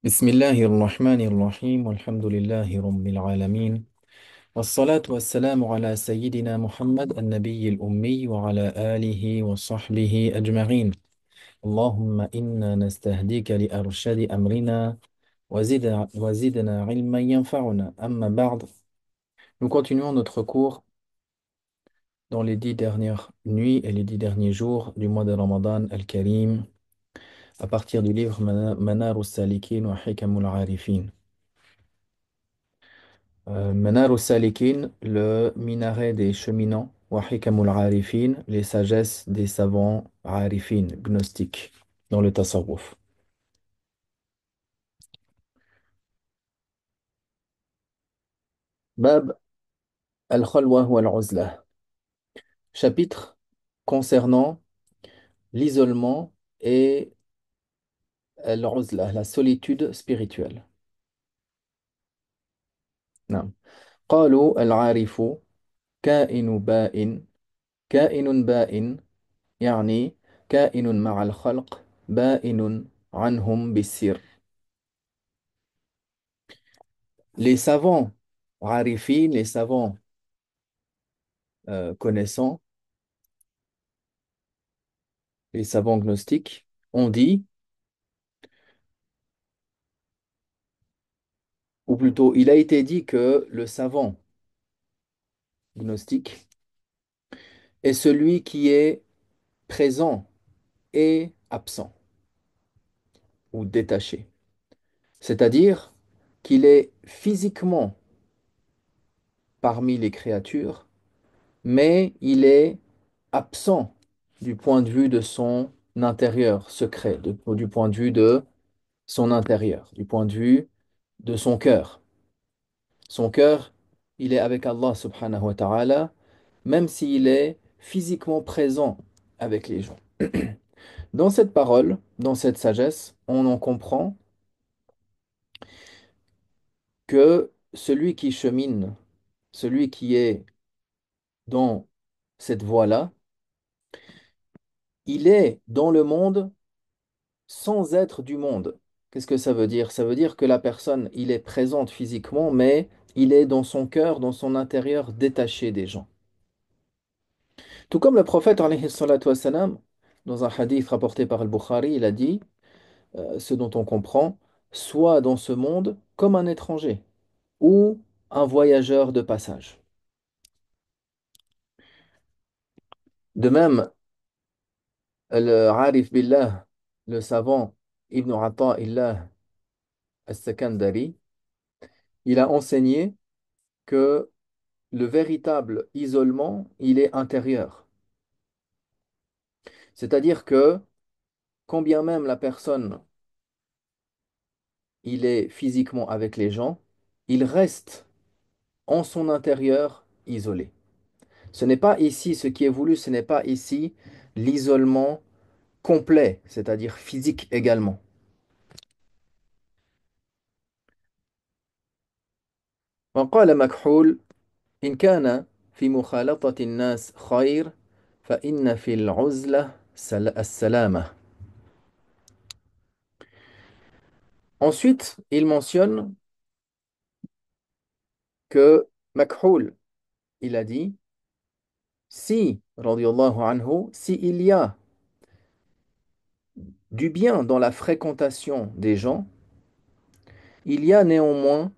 بسم الله الرحمن الرحيم والحمد لله رب العالمين والصلاة والسلام على سيدنا محمد النبي الأمي وعلى آله وصحبه أجمعين. اللهم إنا نستهديك لأرشاد أمرنا وزدنا علما ينفعنا. أما بعد. Nous continuons notre cours dans les 10 dernières nuits et les 10 derniers jours du mois de Ramadan al-Karim à partir du livre Manar al-Salikin wa Hikam al-Arifin. Manar al-Salikin, le minaret des cheminants, wa Hikamul Arifin, les sagesses des savants Arifin, gnostiques, dans le Tasawwuf. Bab al-Khalwa wa al-Uzla. Chapitre concernant l'isolement et al-Uzla, la solitude spirituelle. نعم. قالوا العارف كائن بائن كائن بائن يعني كائن مع الخلق بائن عنهم بالسر. Les savants arifines, les savants connaissants, les savants gnostiques ont dit, ou plutôt il a été dit que le savant gnostique est celui qui est présent et absent ou détaché. C'est-à-dire qu'il est physiquement parmi les créatures, mais il est absent du point de vue de son intérieur secret, du point de vue de son intérieur, du point de vue de son cœur. Son cœur, il est avec Allah subhanahu wa ta'ala, même s'il est physiquement présent avec les gens. Dans cette parole, dans cette sagesse, on en comprend que celui qui chemine, celui qui est dans cette voie-là, il est dans le monde sans être du monde. Qu'est-ce que ça veut dire? Ça veut dire que la personne, il est présente physiquement, mais il est dans son cœur, dans son intérieur, détaché des gens. Tout comme le prophète, alayhi salatu wassalam, dans un hadith rapporté par Al-Bukhari, il a dit, ce dont on comprend, soit dans ce monde comme un étranger ou un voyageur de passage. De même, le Arif Billah, le savant Ibn Ata'illah al-Sakandari, il a enseigné que le véritable isolement, il est intérieur. C'est-à-dire que, quand bien même la personne, il est physiquement avec les gens, il reste en son intérieur isolé. Ce n'est pas ici, ce qui est voulu, ce n'est pas ici l'isolement complet, c'est-à-dire physique également. وقال مكحول إن كان في مخالطة الناس خير فإن في العزلة السلامة. Ensuite, il mentionne que Makhul, il a dit, si, radiyallahu anhu, si il y a du bien dans la fréquentation des gens, il y a néanmoins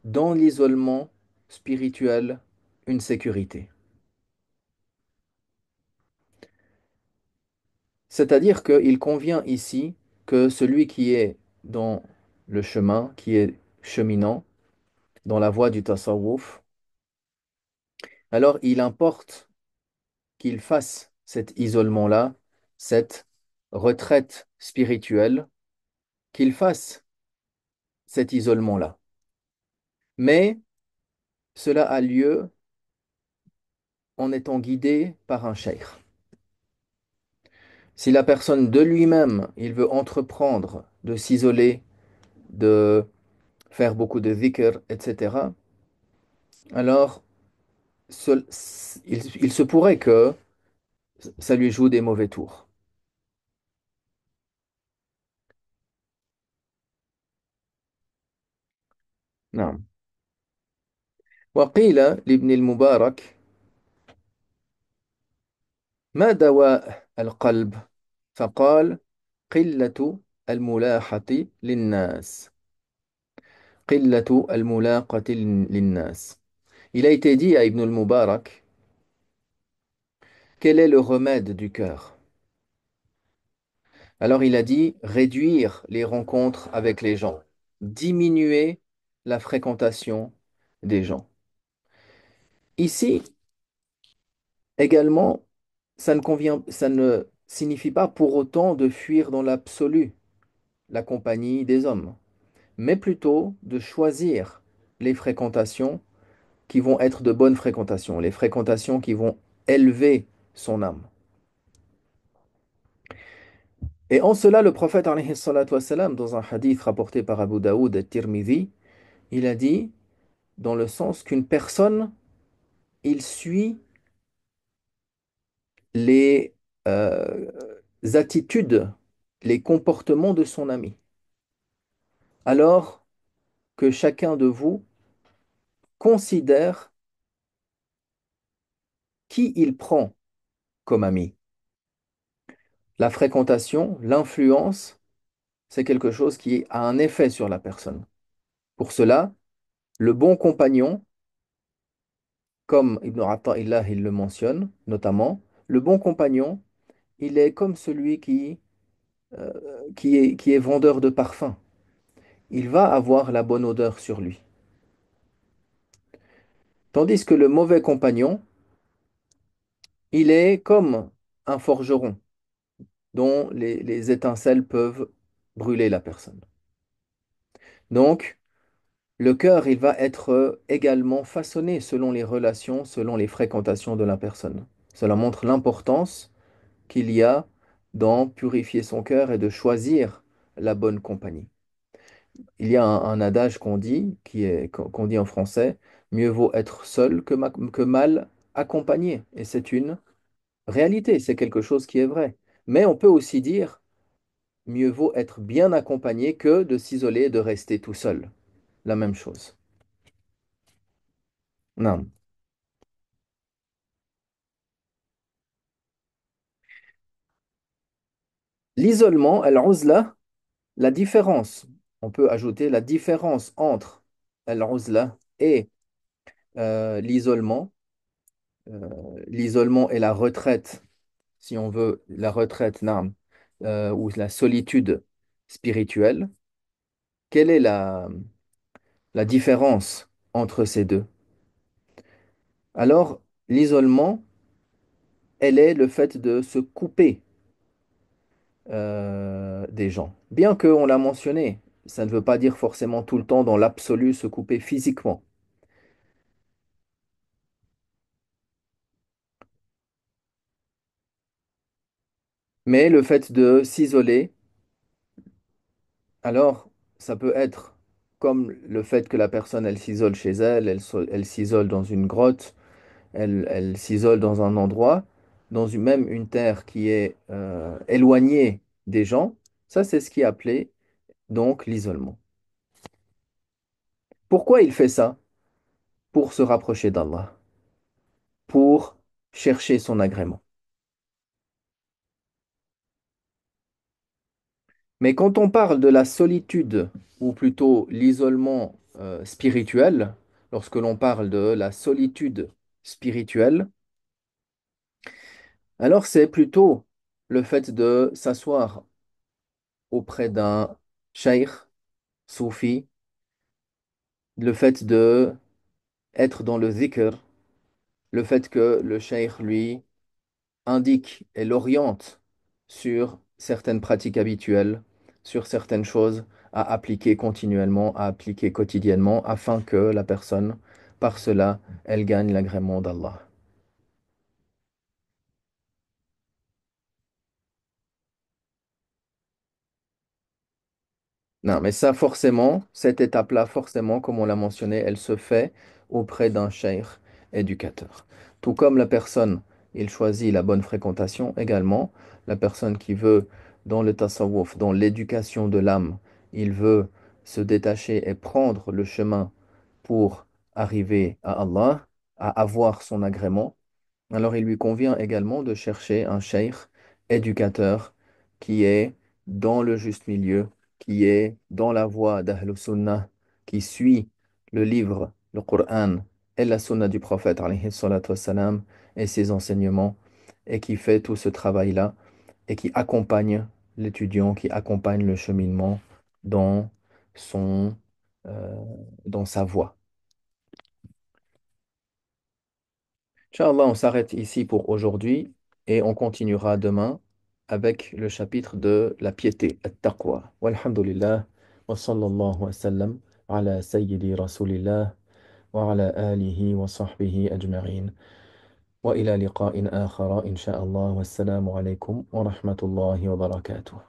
dans l'isolement spirituel une sécurité. C'est-à-dire qu'il convient ici que celui qui est dans le chemin, qui est cheminant, dans la voie du tasawwuf, alors il importe qu'il fasse cet isolement-là, cette retraite spirituelle, qu'il fasse cet isolement-là. Mais cela a lieu en étant guidé par un cheikh. Si la personne de lui-même, il veut entreprendre de s'isoler, de faire beaucoup de dhikr, etc., alors il se pourrait que ça lui joue des mauvais tours. نعم. وقيل لابن المبارك: ما دواء القلب؟ فقال: قلة الملاحة للناس. قلة الملاقة للناس. Il a été dit à Ibn al-Mubarak: quel est le remède du cœur? Alors il a dit: réduire les rencontres avec les gens, diminuer la fréquentation des gens. Ici, également, ça ne signifie pas pour autant de fuir dans l'absolu la compagnie des hommes, mais plutôt de choisir les fréquentations qui vont être de bonnes fréquentations, les fréquentations qui vont élever son âme. Et en cela, le prophète, alayhi salatu wassalam, dans un hadith rapporté par Abu Daoud et Tirmidhi, il a dit, dans le sens qu'une personne, il suit les attitudes, les comportements de son ami. Alors que chacun de vous considère qui il prend comme ami. La fréquentation, l'influence, c'est quelque chose qui a un effet sur la personne. Pour cela, le bon compagnon, comme Ibn Atta'illah il le mentionne notamment, le bon compagnon, il est comme celui euh, qui est vendeur de parfums. Il va avoir la bonne odeur sur lui. Tandis que le mauvais compagnon, il est comme un forgeron dont les étincelles peuvent brûler la personne. Donc, le cœur, il va être également façonné selon les relations, selon les fréquentations de la personne. Cela montre l'importance qu'il y a dans purifier son cœur et de choisir la bonne compagnie. Il y a un adage qu'on dit en français: mieux vaut être seul que mal accompagné. Et c'est une réalité, c'est quelque chose qui est vrai. Mais on peut aussi dire: mieux vaut être bien accompagné que de s'isoler et de rester tout seul. La même chose. Non. L'isolement, al-uzla, la différence, on peut ajouter la différence entre al-uzla et l'isolement. L'isolement et la retraite, si on veut, la retraite, nam, ou la solitude spirituelle. Quelle est la différence entre ces deux? Alors, l'isolement, elle est le fait de se couper des gens. Bien qu'on l'a mentionné, ça ne veut pas dire forcément tout le temps dans l'absolu se couper physiquement. Mais le fait de s'isoler, alors ça peut être comme le fait que la personne, elle s'isole chez elle, elle s'isole dans une grotte, elle s'isole dans un endroit, même une terre qui est éloignée des gens. Ça, c'est ce qui est appelé donc l'isolement. Pourquoi il fait ça? Pour se rapprocher d'Allah, pour chercher son agrément. Mais quand on parle de la solitude, ou plutôt l'isolement spirituel, lorsque l'on parle de la solitude spirituelle, alors c'est plutôt le fait de s'asseoir auprès d'un cheikh soufi, le fait de être dans le zikr, le fait que le cheikh lui indique et l'oriente sur certaines pratiques habituelles, sur certaines choses à appliquer continuellement, à appliquer quotidiennement, afin que la personne, par cela, elle gagne l'agrément d'Allah. Non, mais ça, forcément, cette étape-là, forcément, comme on l'a mentionné, elle se fait auprès d'un cheikh éducateur. Tout comme la personne, il choisit la bonne fréquentation également, la personne qui veut, dans le tasawwuf, dans l'éducation de l'âme, il veut se détacher et prendre le chemin pour arriver à Allah, à avoir son agrément, alors il lui convient également de chercher un cheikh éducateur qui est dans le juste milieu, qui est dans la voie d'Ahl Sunnah, qui suit le livre, le Coran et la Sunna du prophète alayhi salatu wassalam, et ses enseignements, et qui fait tout ce travail-là et qui accompagne l'étudiant, qui accompagne le cheminement dans son, euh, dans sa voie. Inch'Allah, on s'arrête ici pour aujourd'hui et on continuera demain avec le chapitre de la piété, at-taqwa. Walhamdulillah, wa sallallahu wa sallam ala sayyidi rasulillah wa ala alihi wa sahbihi ajma'in. Wa ila liqa'in akhara, insha'Allah. Wassalamu alaikum wa rahmatullahi wa barakatuh.